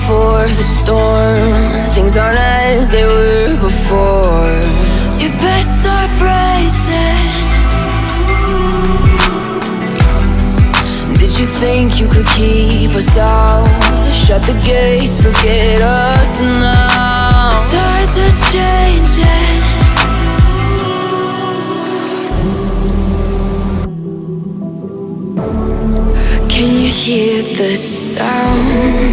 before the storm. Things aren't as they were before. You best start bracing. Did you think you could keep us out? Shut the gates, forget us now. The tides are changing. Can you hear the sound?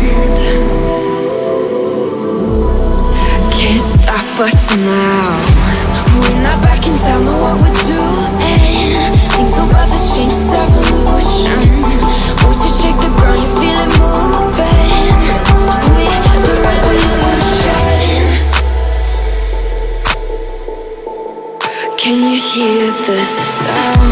Can't stop us now. We're not back in town, know what we're doing. Things are about to change, it's evolution. Voices shake the ground, you feel it moving. We're the revolution. Can you hear the sound?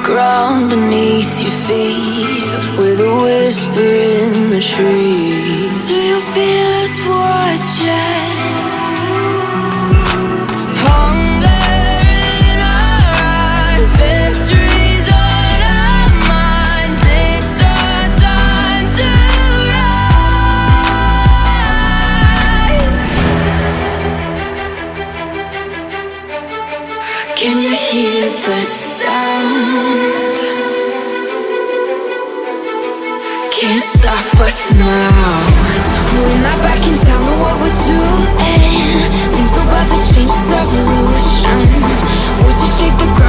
Ground beneath your feet, with a whisper in the trees. Do you feel us watching? Hunger in our eyes, victories on our minds. It's our time to rise. Can you hear the sound? Can't stop us now. We're not back in town, know what we're doing. Things are about to change, it's evolution. Voices shake the ground.